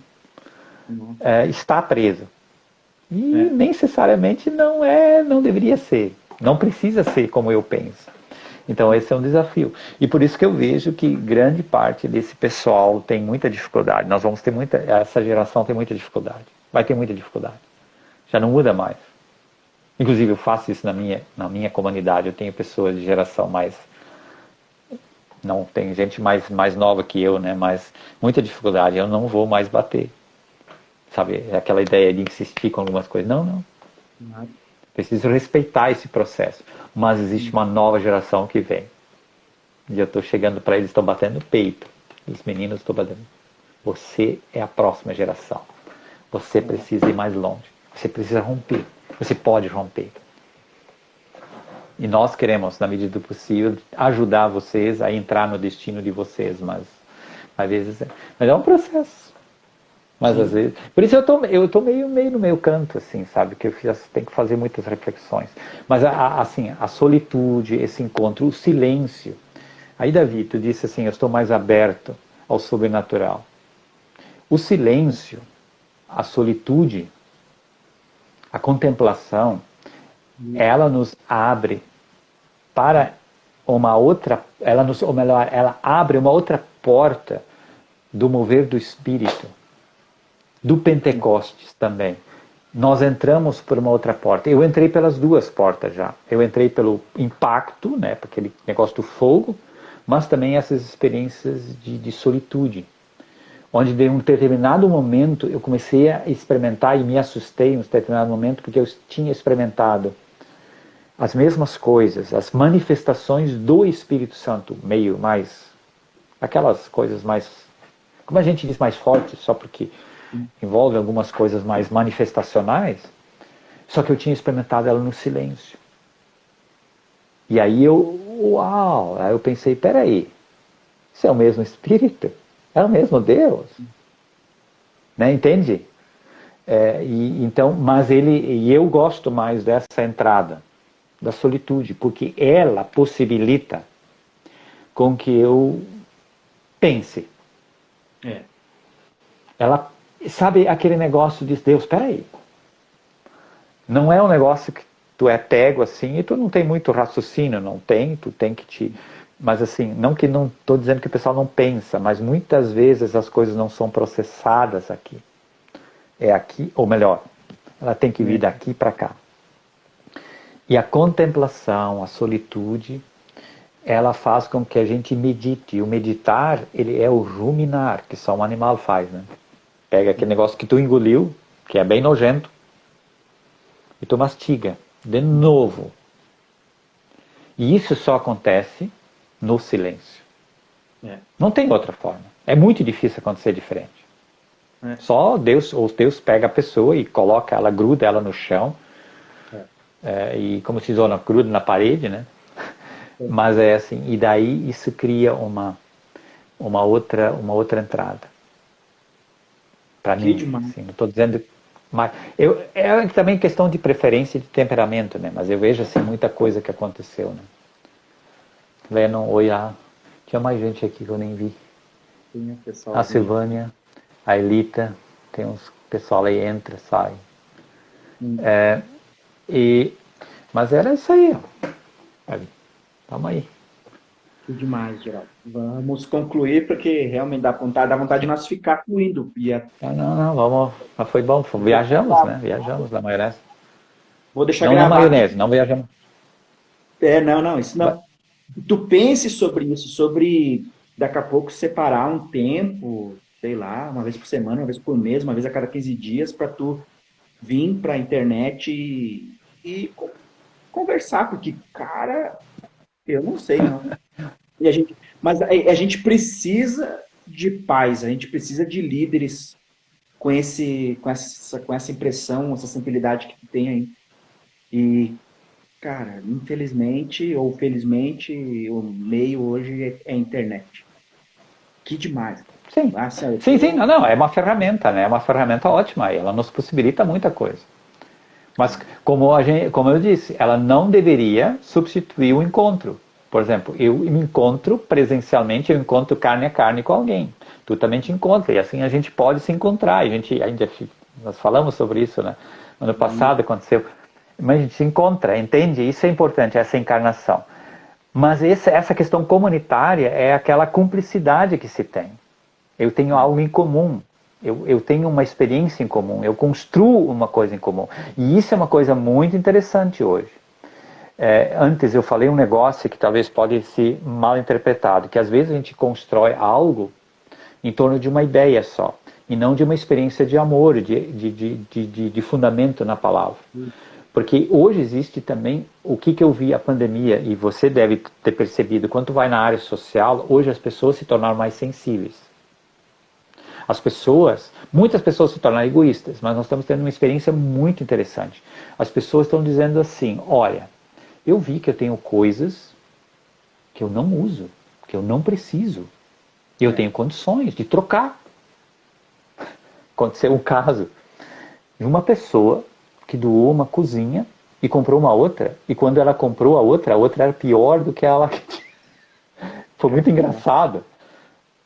está preso. E necessariamente não deveria ser. Não precisa ser como eu penso. Então esse é um desafio. E por isso que eu vejo que grande parte desse pessoal tem muita dificuldade. Nós vamos ter essa geração tem muita dificuldade. Vai ter muita dificuldade. Já não muda mais. Inclusive eu faço isso na minha comunidade. Eu tenho pessoas de geração mais... Não, tem gente mais nova que eu, né? Mas muita dificuldade. Eu não vou mais bater. Sabe? Aquela ideia de insistir com algumas coisas. Não. Preciso respeitar esse processo. Mas existe uma nova geração que vem. E eu estou chegando para eles, estão batendo no peito. Os meninos estão batendo. Você é a próxima geração. Você precisa ir mais longe. Você precisa romper. Você pode romper. E nós queremos, na medida do possível, ajudar vocês a entrar no destino de vocês, mas às vezes é um processo. Mas às vezes, por isso eu tô meio no meio canto, assim, sabe, que eu tenho que fazer muitas reflexões. Mas assim, a solitude, esse encontro, o silêncio. Aí Davi, tu disse assim, eu estou mais aberto ao sobrenatural. O silêncio, a solitude, a contemplação, ela nos abre para uma outra, ela abre uma outra porta do mover do Espírito, do Pentecostes também. Nós entramos por uma outra porta. Eu entrei pelas duas portas já. Eu entrei pelo impacto, né, por aquele negócio do fogo, mas também essas experiências de solitude, onde de um determinado momento eu comecei a experimentar e me assustei em um determinado momento porque eu tinha experimentado as mesmas coisas, as manifestações do Espírito Santo, meio mais, aquelas coisas mais, como a gente diz, mais fortes, só porque envolve algumas coisas mais manifestacionais, só que eu tinha experimentado ela no silêncio. E aí aí eu pensei, peraí, isso é o mesmo Espírito? É o mesmo Deus? Né, entende? Então, mas eu gosto mais dessa entrada da solitude, porque ela possibilita com que eu pense. Ela, sabe aquele negócio de Deus, espera aí. Não é um negócio que tu é pego assim e tu não tem muito raciocínio, não tem, tu tem que te... Mas assim, não estou dizendo que o pessoal não pensa, mas muitas vezes as coisas não são processadas aqui. É aqui, ou melhor, ela tem que vir daqui para cá. E a contemplação, a solitude, ela faz com que a gente medite. E o meditar, ele é o ruminar, que só um animal faz, né? Pega aquele negócio que tu engoliu, que é bem nojento, e tu mastiga. de novo. E isso só acontece no silêncio. Não tem outra forma. É muito difícil acontecer diferente. Só Deus, ou Deus pega a pessoa e coloca ela, gruda ela no chão, e como se diz, gruda na parede, né? Mas é assim, e daí isso cria uma outra entrada. Para mim, assim, não estou dizendo, mas é também questão de preferência e de temperamento, né? Mas eu vejo assim muita coisa que aconteceu, né? Lennon, oi, tinha mais gente aqui que eu nem vi. A Silvânia, a Elita, tem uns pessoal aí entra, sai. Mas era isso aí, ó. Vamos aí. Que demais, Geraldo. Vamos concluir, porque realmente dá vontade de nós ficar fluindo. Não, vamos. Mas foi bom, viajamos, né? Viajamos na maionese. Vou deixar não na gravado. maionese, não viajamos. Não, isso não. Tu pense sobre isso, sobre daqui a pouco separar um tempo, sei lá, uma vez por semana, uma vez por mês, uma vez a cada 15 dias, para tu vir para a internet e conversar, porque, cara, eu não sei, não. Mas a gente precisa de paz, a gente precisa de líderes com essa impressão, essa sensibilidade que tu tem aí. E, cara, infelizmente ou felizmente, o meio hoje é a internet. Que demais. Sim, sim, não, é uma ferramenta, né? É uma ferramenta ótima, ela nos possibilita muita coisa. Mas, como eu disse, ela não deveria substituir o encontro. Por exemplo, eu me encontro presencialmente, eu encontro carne a carne com alguém. Tu também te encontra, e assim a gente pode se encontrar. Nós falamos sobre isso, né? Ano passado aconteceu. Mas a gente se encontra, entende? Isso é importante, essa encarnação. Mas essa questão comunitária é aquela cumplicidade que se tem. Eu tenho algo em comum. Eu tenho uma experiência em comum. Eu construo uma coisa em comum. E isso é uma coisa muito interessante hoje. Antes eu falei um negócio que talvez pode ser mal interpretado, que às vezes a gente constrói algo em torno de uma ideia só, e não de uma experiência de amor, de fundamento na palavra. Porque hoje existe também, o que eu vi a pandemia, e você deve ter percebido, quando vai na área social, hoje as pessoas se tornaram mais sensíveis. Muitas pessoas se tornaram egoístas, mas nós estamos tendo uma experiência muito interessante. As pessoas estão dizendo assim, olha, eu vi que eu tenho coisas que eu não uso, que eu não preciso. E eu tenho condições de trocar. Aconteceu um caso de uma pessoa que doou uma cozinha e comprou uma outra, e quando ela comprou a outra era pior do que ela que tinha. Foi muito engraçado.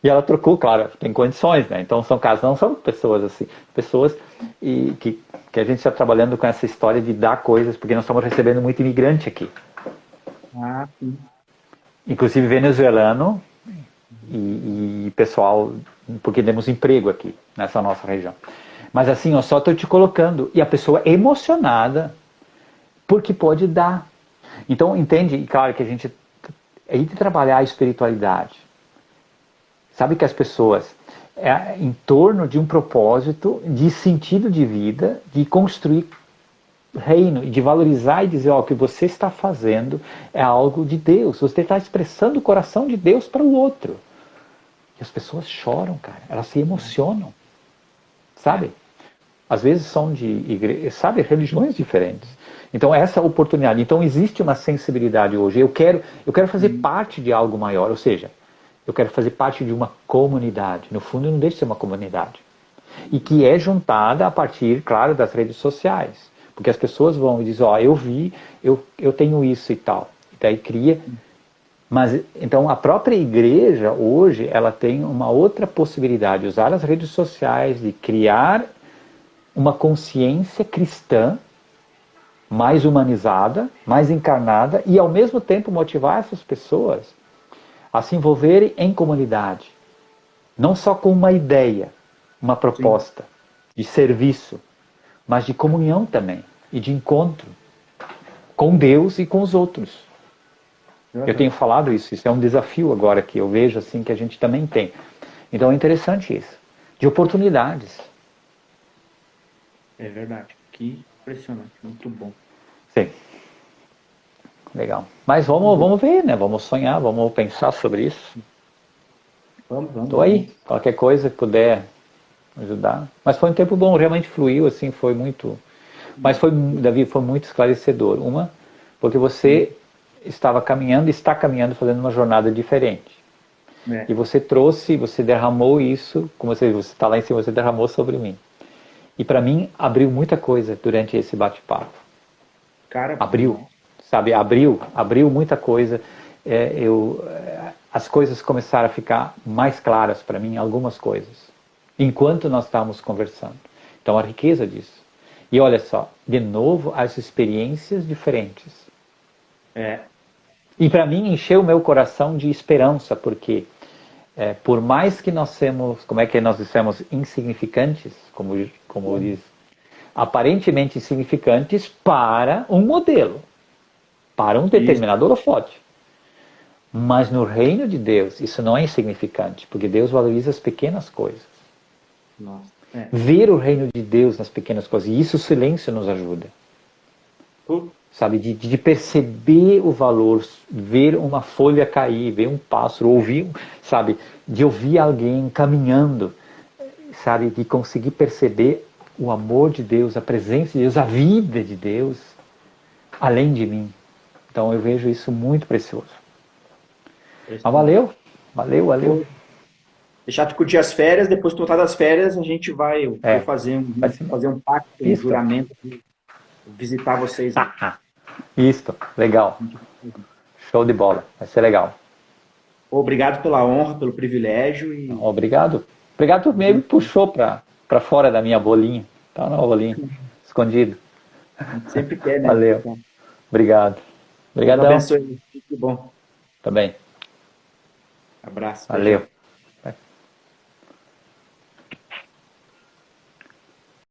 E ela trocou, claro, tem condições, né? Então são casos, não são pessoas assim, pessoas que a gente está trabalhando com essa história de dar coisas, porque nós estamos recebendo muito imigrante aqui. Sim. Inclusive venezuelano e pessoal, porque temos emprego aqui nessa nossa região. Mas assim, eu só estou te colocando, e a pessoa é emocionada porque pode dar. Então, entende? E claro que a gente é de trabalhar a espiritualidade. Sabe que as pessoas, em torno de um propósito, de sentido de vida, de construir reino, e de valorizar e dizer, ó, o que você está fazendo é algo de Deus. Você está expressando o coração de Deus para o outro. E as pessoas choram, cara. Elas se emocionam. Sabe? Às vezes são de religiões diferentes. Então, essa oportunidade. Então, existe uma sensibilidade hoje. Eu quero fazer parte de algo maior. Ou seja, eu quero fazer parte de uma comunidade. No fundo, não deixa de ser uma comunidade. E que é juntada a partir, claro, das redes sociais. Porque as pessoas vão e dizem, ó, eu vi, eu tenho isso e tal. E daí cria. Mas, então, a própria igreja, hoje, ela tem uma outra possibilidade. Usar as redes sociais, de criar uma consciência cristã mais humanizada, mais encarnada, e ao mesmo tempo motivar essas pessoas a se envolverem em comunidade. Não só com uma ideia, uma proposta de serviço, mas de comunhão também, e de encontro com Deus e com os outros. Eu tenho falado isso é um desafio agora que eu vejo assim que a gente também tem. Então é interessante isso, de oportunidades. É verdade, que impressionante, muito bom. Sim, legal. Mas vamos ver, né? Vamos sonhar, vamos pensar sobre isso. Vamos. Tô aí, qualquer coisa que puder ajudar. Mas foi um tempo bom, realmente fluiu, assim, foi muito... Mas foi, Davi, foi muito esclarecedor. Uma, porque você estava caminhando, está caminhando, fazendo uma jornada diferente. É. E você trouxe, você derramou isso, como você está lá em cima, você derramou sobre mim. E para mim, abriu muita coisa durante esse bate-papo. Cara, Abriu, nossa. sabe? Abriu muita coisa. As coisas começaram a ficar mais claras para mim, algumas coisas, enquanto nós estávamos conversando. Então, a riqueza disso. E olha só, de novo, as experiências diferentes. É, E para mim, encheu o meu coração de esperança, porque por mais que nós sejamos, como é que nós dissemos, insignificantes, como diz, aparentemente insignificantes para um modelo, para um isso. determinado holofote. Mas no reino de Deus, isso não é insignificante, porque Deus valoriza as pequenas coisas. Nossa. É. Ver o reino de Deus nas pequenas coisas, e isso o silêncio nos ajuda. Sabe, de perceber o valor, ver uma folha cair, ver um pássaro, ouvir, sabe, de ouvir alguém caminhando, sabe, de conseguir perceber o amor de Deus, a presença de Deus, a vida de Deus, além de mim. Então eu vejo isso muito precioso. Mas valeu. Deixar tu curtir as férias, depois tu voltar das férias, a gente vai, eu vou É, vai ser fazer um pacto, um isto. juramento, visitar vocês aí. Isto, legal. Show de bola, vai ser legal. Obrigado pela honra, pelo privilégio e Obrigado. Obrigado por me puxou para fora da minha bolinha. Tá na bolinha, escondido. a gente sempre quer, né? Valeu. Obrigado. Deus Obrigadão. abençoe. Tudo bom. Também. Abraço. Valeu. Beijão.